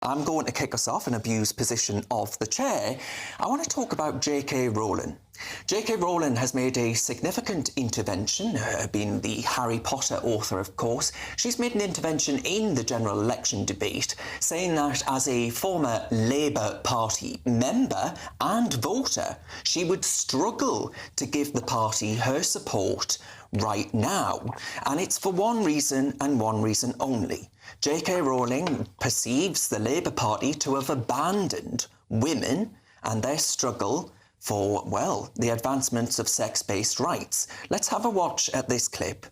I'm going to kick us off and abuse position of the chair. I want to talk about J.K. Rowling. J.K. Rowling has made a significant intervention, being the Harry Potter author, of course. She's made an intervention in the general election debate, saying that as a former Labour Party member and voter, she would struggle to give the party her support right now. And it's for one reason and one reason only. J.K. Rowling perceives the Labour Party to have abandoned women and their struggle for, well, the advancements of sex-based rights. Let's have a watch at this clip.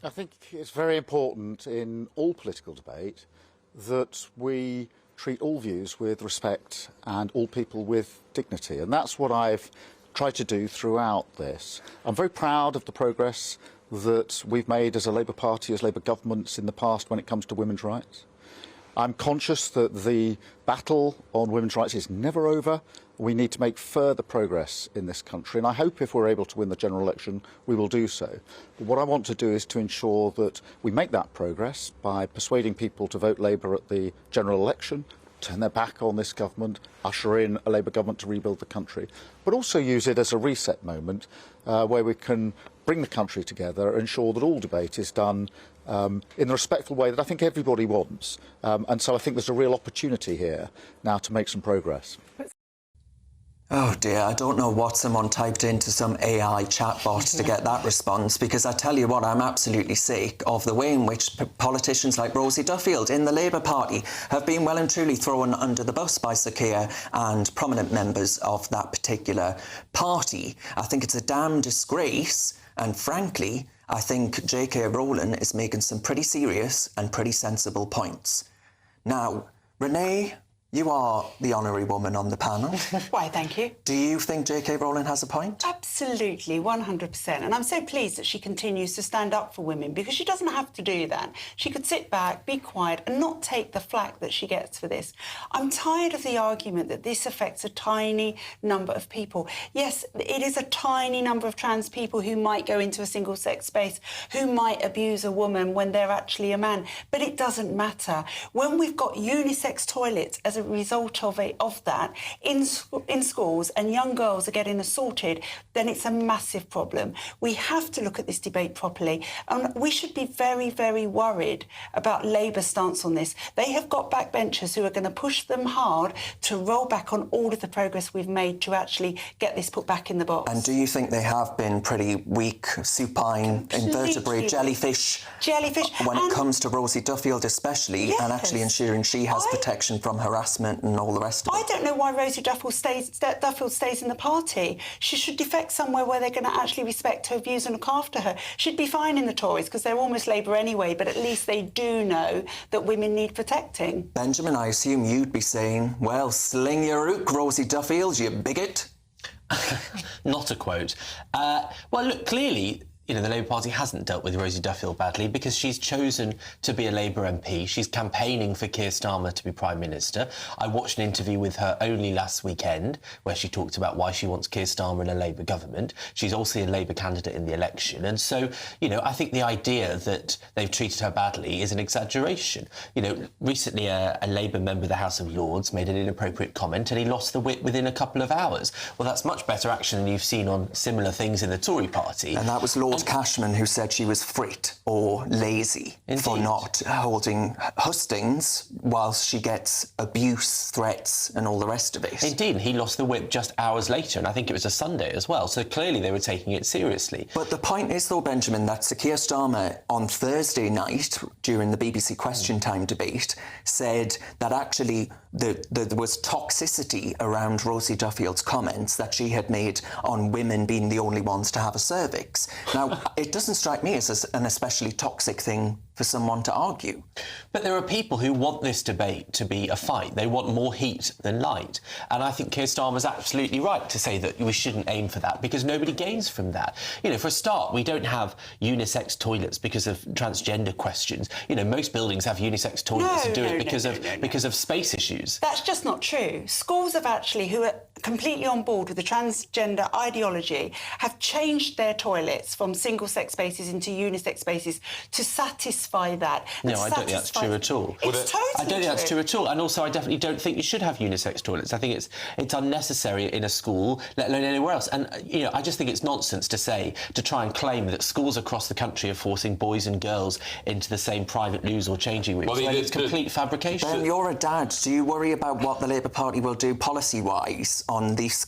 I think it's very important in all political debate that we treat all views with respect and all people with dignity. And that's what I've tried to do throughout this. I'm very proud of the progress that we've made as a Labour Party, as Labour governments in the past when it comes to women's rights. I'm conscious that the battle on women's rights is never over. We need to make further progress in this country, and I hope if we're able to win the general election, we will do so. But what I want to do is to ensure that we make that progress by persuading people to vote Labour at the general election, turn their back on this government, usher in a Labour government to rebuild the country, but also use it as a reset moment where we can bring the country together and ensure that all debate is done in the respectful way that I think everybody wants. And so I think there's a real opportunity here now to make some progress. Oh dear, I don't know what someone typed into some AI chatbot to get that response, because I tell you what, I'm absolutely sick of the way in which politicians like Rosie Duffield in the Labour Party have been well and truly thrown under the bus by Sir Keir and prominent members of that particular party. I think it's a damn disgrace, and frankly, I think J.K. Rowling is making some pretty serious and pretty sensible points. Now, Renee, you are the honorary woman on the panel. Why, thank you. Do you think J.K. Rowling has a point? Absolutely, 100%. And I'm so pleased that she continues to stand up for women, because she doesn't have to do that. She could sit back, be quiet, and not take the flack that she gets for this. I'm tired of the argument that this affects a tiny number of people. Yes, it is a tiny number of trans people who might go into a single-sex space, who might abuse a woman when they're actually a man. But it doesn't matter. When we've got unisex toilets as a result of that in schools, and young girls are getting assaulted, then it's a massive problem. We have to look at this debate properly, and we should be very, very worried about Labour's stance on this. They have got backbenchers who are going to push them hard to roll back on all of the progress we've made to actually get this put back in the box. And do you think they have been pretty weak, supine, invertebrate, jellyfish? When it comes to Rosie Duffield especially, yes, and actually ensuring she has protection from harassment and all the rest of it. I don't know why Rosie Duffield stays in the party. She should defect somewhere where they're going to actually respect her views and look after her. She'd be fine in the Tories, because they're almost Labour anyway, but at least they do know that women need protecting. Benjamin, I assume you'd be saying, well, sling your hook, Rosie Duffield, you bigot. Not a quote. Well, look, clearly, you know, the Labour Party hasn't dealt with Rosie Duffield badly, because she's chosen to be a Labour MP. She's campaigning for Keir Starmer to be Prime Minister. I watched an interview with her only last weekend where she talked about why she wants Keir Starmer in a Labour government. She's also a Labour candidate in the election. And so, you know, I think the idea that they've treated her badly is an exaggeration. You know, recently a Labour member of the House of Lords made an inappropriate comment and he lost the whip within a couple of hours. Well, that's much better action than you've seen on similar things in the Tory party. And that was Lord Cashman, who said she was frit or lazy for not holding hustings whilst she gets abuse, threats and all the rest of it. Indeed, he lost the whip just hours later, and I think it was a Sunday as well, so clearly they were taking it seriously. But the point is, though, Benjamin, that Sir Keir Starmer on Thursday night during the BBC Question Time debate said that actually there was toxicity around Rosie Duffield's comments that she had made on women being the only ones to have a cervix. Now, it doesn't strike me as an especially toxic thing for someone to argue. But there are people who want this debate to be a fight. They want more heat than light. And I think Keir Starmer's absolutely right to say that we shouldn't aim for that, because nobody gains from that. You know, for a start, we don't have unisex toilets because of transgender questions. You know, most buildings have unisex toilets because of space issues. That's just not true. Schools have actually, who are completely on board with the transgender ideology have changed their toilets from single-sex spaces into unisex spaces to satisfy that. No, I don't think that's true at all. It's totally I don't think that's true at all. And also, I definitely don't think you should have unisex toilets. I think it's unnecessary in a school, let alone anywhere else. And, you know, I just think it's nonsense to try and claim that schools across the country are forcing boys and girls into the same private loos or changing rooms. Well, it's complete fabrication. Ben, you're a dad. Do you worry about what the Labour Party will do policy-wise on these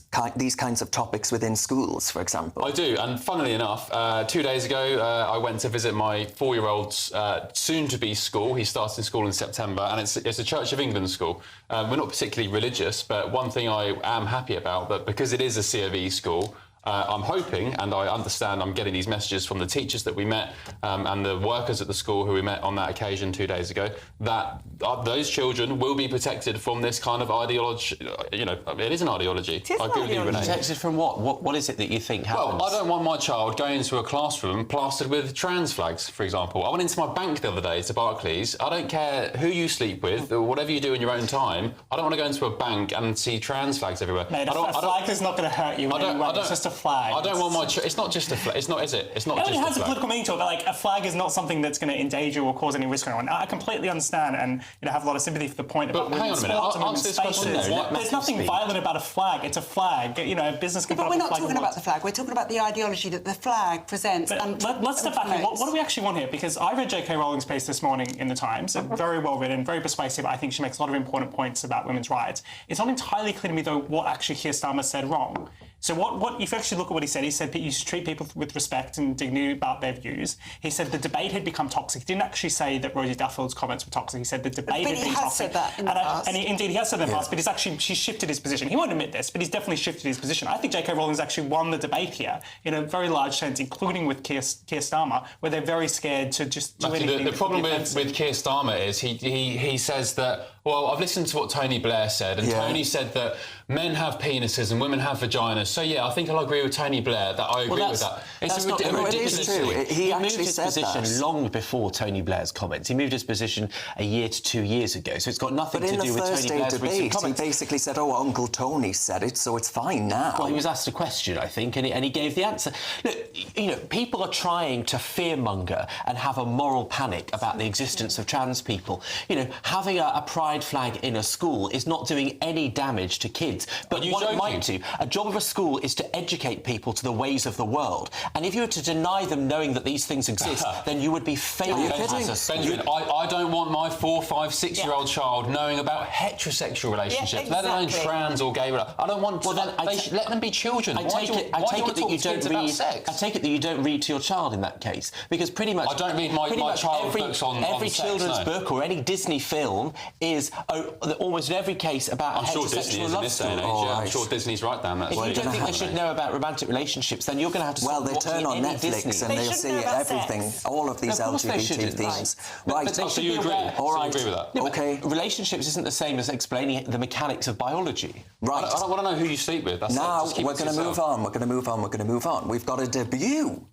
kinds of topics within schools, for example? I do, and funnily enough, 2 days ago I went to visit my 4-year-old's soon-to-be school. He starts in school in September, and it's a Church of England school. We're not particularly religious, but one thing I am happy about, that because it is a C of E school, I'm hoping, and I understand I'm getting these messages from the teachers that we met and the workers at the school who we met on that occasion 2 days ago, that those children will be protected from this kind of ideology. You know, it is an ideology. I agree with you, Renee. Protected from what? What is it that you think happens? Well, I don't want my child going into a classroom plastered with trans flags, for example. I went into my bank the other day to Barclays. I don't care who you sleep with or whatever you do in your own time. I don't want to go into a bank and see trans flags everywhere. Mate, a flag is not going to hurt you in any way. It's just a flag. I don't want my... It's not just a flag. It's not, is it? It's not just a flag. It has a political meaning to it, but like a flag is not something that's going to endanger or cause any risk to anyone. I completely understand and have a lot of sympathy for the point about women's sports and women's spaces. There's nothing violent about a flag. It's a flag. You know, a business can put up a flag. But we're not talking about the flag. We're talking about the ideology that the flag presents. Let's step back here. What do we actually want here? Because I read J.K. Rowling's piece this morning in the Times. Very well written, very persuasive. I think she makes a lot of important points about women's rights. It's not entirely clear to me, though, what actually Keir Starmer said wrong. So if you actually look at what he said you should treat people with respect and dignity about their views. He said the debate had become toxic. He didn't actually say that Rosie Duffield's comments were toxic. He said the debate had been toxic. But he has said that in the past. Indeed, he has said that in the past, but she's shifted his position. He won't admit this, but he's definitely shifted his position. I think J.K. Rowling's actually won the debate here in a very large sense, including with Keir Starmer, where they're very scared to just do anything. The problem with Keir Starmer is he says that, well, I've listened to what Tony Blair said, and Tony said that men have penises and women have vaginas. So, yeah, I think I'll agree with Tony Blair that I agree with that. It's ridiculous. He moved his position long before Tony Blair's comments. He moved his position a year to 2 years ago, so it's got nothing to do with Tony Blair's recent comments. He basically said, oh, Uncle Tony said it, so it's fine now. Well, he was asked a question, I think, and he gave the answer. Look, you know, people are trying to fearmonger and have a moral panic about the existence of trans people. You know, having a pride flag in a school is not doing any damage to kids. But what it might do, a job of a school is to educate people to the ways of the world. And if you were to deny them knowing that these things exist, then you would be failing as a school. Benjamin, I don't want my 4-, 5-, 6-year-old child knowing about heterosexual relationships, let alone trans or gay. I don't want. Well, then let them be children. I take it that you don't read to your child in that case, because pretty much I don't read my child's books on every sex, children's book or any Disney film is almost in every case about heterosexual love story. I'm sure Disney's right down that. If you don't think they should know about romantic relationships, then you're going to have to. Well, they turn on Netflix and they'll see everything, all of these LGBT themes. Right. So you agree? All right. You agree with that? Yeah, okay. Relationships isn't the same as explaining the mechanics of biology. Right. I don't want to know who you sleep with. Now we're going to move on. We're going to move on. We've got a debut